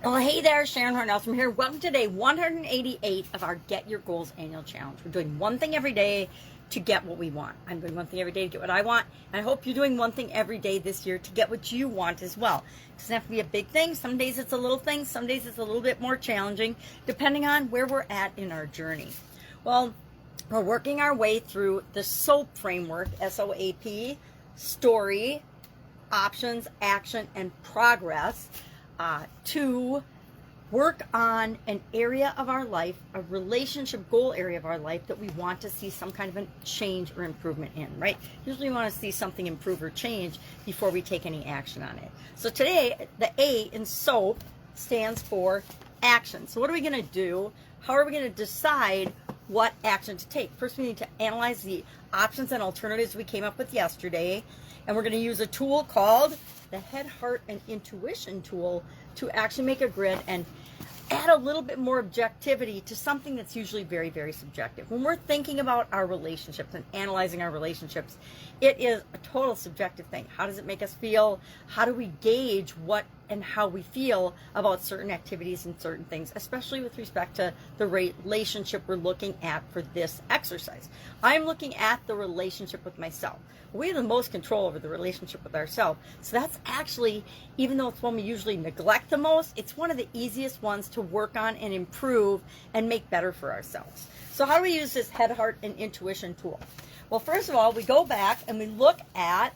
Well, hey there, Sharon Horne-Ellstrom here. Welcome to day 188 of our Get Your Goals annual challenge. We're doing one thing every day to get what we want. I'm doing one thing every day to get what I want, and I hope you're doing one thing every day this year to get what you want as well. It doesn't have to be a big thing. Some days it's a little thing. Some days it's a little bit more challenging, depending on where we're at in our journey. Well, we're working our way through the SOAP framework, SOAP, story, options, action, and progress. To work on an area of our life, a relationship goal area of our life that we want to see some kind of a change or improvement in, right? Usually we want to see something improve or change before we take any action on it. So today, the A in SOAP stands for action. So what are we going to do? How are we going to decide what action to take? First, we need to analyze the options and alternatives we came up with yesterday, and we're going to use a tool called the Head, Heart, and Intuition tool to actually make a grid and add a little bit more objectivity to something that's usually very, very subjective. When we're thinking about our relationships and analyzing our relationships, it is a total subjective thing. How does it make us feel? How do we gauge what and how we feel about certain activities and certain things, especially with respect to the relationship we're looking at for this exercise? I'm looking at the relationship with myself. We have the most control over the relationship with ourselves. So that's actually, even though it's one we usually neglect the most, it's one of the easiest ones to work on and improve and make better for ourselves. So how do we use this Head, Heart, and Intuition tool? Well, first of all, we go back and we look at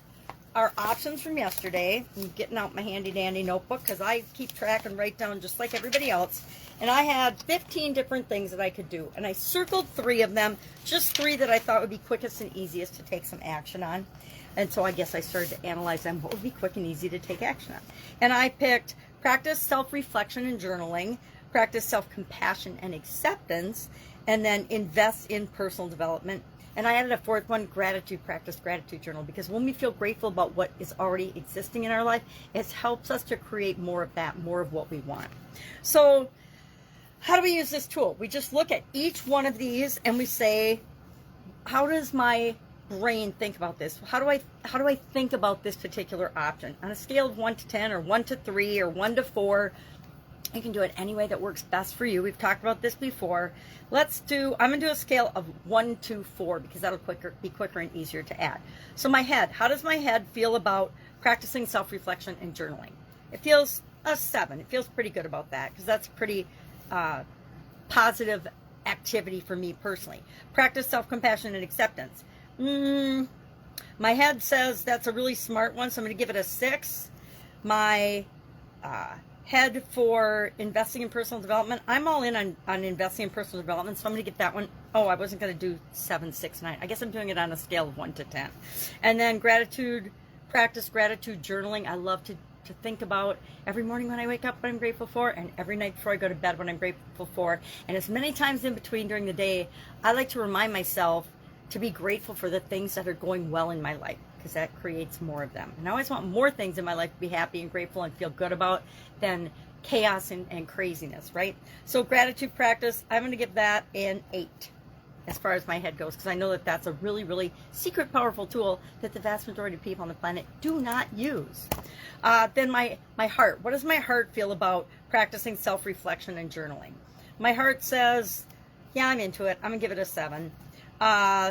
our options from yesterday. I'm getting out my handy dandy notebook because I keep track and write down just like everybody else. And I had 15 different things that I could do. And I circled 3 of them, just 3 that I thought would be quickest and easiest to take some action on. And so I guess I started to analyze them. What would be quick and easy to take action on? And I picked practice self-reflection and journaling, practice self-compassion and acceptance, and then invest in personal development. And I added a 4th one, gratitude practice, gratitude journal, because when we feel grateful about what is already existing in our life, it helps us to create more of that, more of what we want. So how do we use this tool? We just look at each one of these and we say, how does my brain think about this? How do I think about this particular option? On a scale of 1 to 10 or 1 to 3 or 1 to 4, you can do it any way that works best for you. We've talked about this before. I'm going to do a scale of 1 to 4 because that'll be quicker and easier to add. So my head, how does my head feel about practicing self-reflection and journaling? It feels a 7. It feels pretty good about that because that's pretty positive activity for me personally. Practice self-compassion and acceptance. My head says that's a really smart one, so I'm going to give it a 6. My head for investing in personal development, I'm all in on investing in personal development, so I'm going to get that one. Oh, I wasn't going to do 7, 6, 9. I guess I'm doing it on a scale of 1 to 10. And then gratitude, practice gratitude journaling. I love to think about every morning when I wake up what I'm grateful for, and every night before I go to bed what I'm grateful for. And as many times in between during the day, I like to remind myself to be grateful for the things that are going well in my life, because that creates more of them. And I always want more things in my life to be happy and grateful and feel good about than chaos and craziness, right? So gratitude practice, I'm going to give that an 8 as far as my head goes, because I know that that's a really, really secret, powerful tool that the vast majority of people on the planet do not use. Then my heart. What does my heart feel about practicing self-reflection and journaling? My heart says, yeah, I'm into it. I'm going to give it a 7.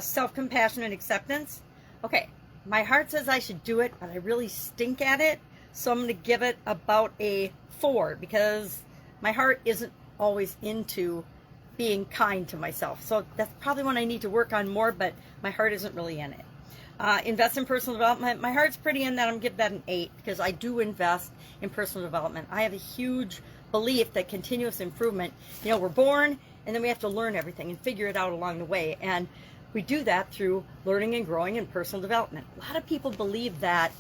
Self-compassion and acceptance. Okay, my heart says I should do it, but I really stink at it. So I'm going to give it about a 4 because my heart isn't always into being kind to myself. So that's probably one I need to work on more, but my heart isn't really in it. Invest in personal development. My heart's pretty in that. I'm going to give that an 8 because I do invest in personal development. I have a huge belief that continuous improvement, we're born and then we have to learn everything and figure it out along the way. And we do that through learning and growing in personal development. A lot of people believe that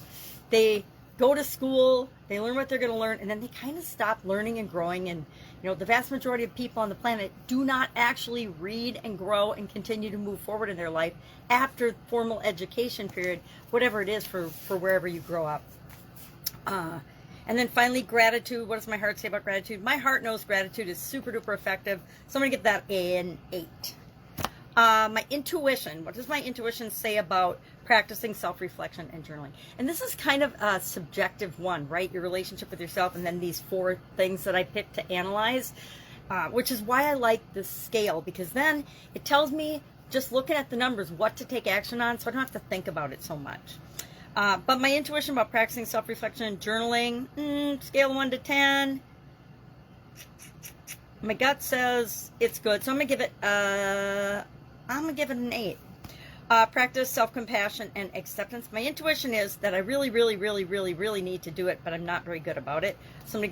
they go to school, they learn what they're going to learn, and then they kind of stop learning and growing. And the vast majority of people on the planet do not actually read and grow and continue to move forward in their life after formal education period, whatever it is for wherever you grow up. And then finally, gratitude. What does my heart say about gratitude? My heart knows gratitude is super duper effective, so I'm going to give that an 8. My intuition. What does my intuition say about practicing self-reflection and journaling. And this is kind of a subjective one, right? Your relationship with yourself, and then these 4 things that I picked to analyze, which is why I like this scale, because then it tells me, just looking at the numbers, what to take action on, so I don't have to think about it so much. But my intuition about practicing self-reflection and journaling, scale of 1 to 10. My gut says it's good, so I'm gonna give it an 8. Practice self-compassion and acceptance. My intuition is that I really need to do it, but I'm not very good about it. So I'm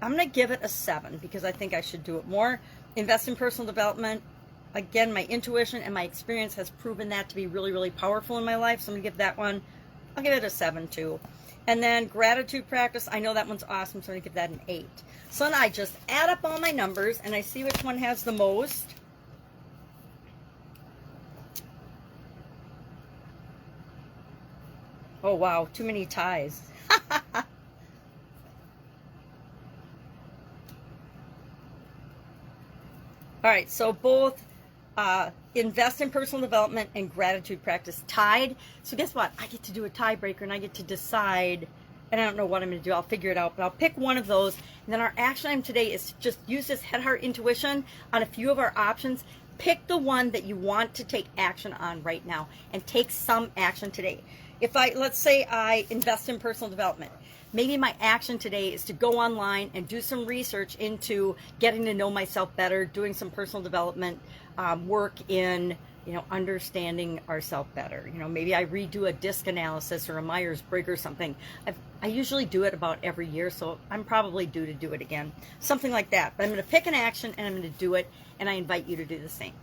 gonna give it a 7 because I think I should do it more. Invest in personal development. Again, my intuition and my experience has proven that to be really powerful in my life. So I'm gonna give that one, I'll give it a 7 too. And then gratitude practice, I know that one's awesome, so I'm gonna give that an 8. So then I just add up all my numbers and I see which one has the most. Oh wow, too many ties. All right, so both invest in personal development and gratitude practice tied. So guess what? I get to do a tiebreaker and I get to decide, and I don't know what I'm going to do. I'll figure it out, but I'll pick one of those. And then our action item today is to just use this head, heart, intuition on a few of our options. Pick the one that you want to take action on right now and take some action today. Let's say I invest in personal development. Maybe my action today is to go online and do some research into getting to know myself better, doing some personal development work in, understanding ourselves better. Maybe I redo a DISC analysis or a Myers-Briggs or something. I usually do it about every year, so I'm probably due to do it again. Something like that. But I'm going to pick an action and I'm going to do it, and I invite you to do the same.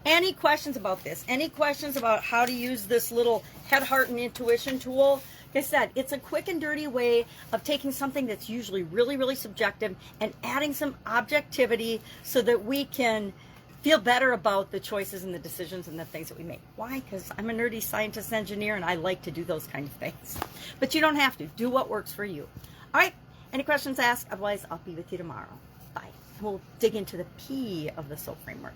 Any questions about this? Any questions about how to use this little head, heart, and intuition tool? Like I said, it's a quick and dirty way of taking something that's usually really subjective and adding some objectivity so that we can feel better about the choices and the decisions and the things that we make. Why? Because I'm a nerdy scientist engineer and I like to do those kind of things. But you don't have to. Do what works for you. All right. Any questions, ask. Otherwise, I'll be with you tomorrow. Bye. We'll dig into the P of the soAp framework.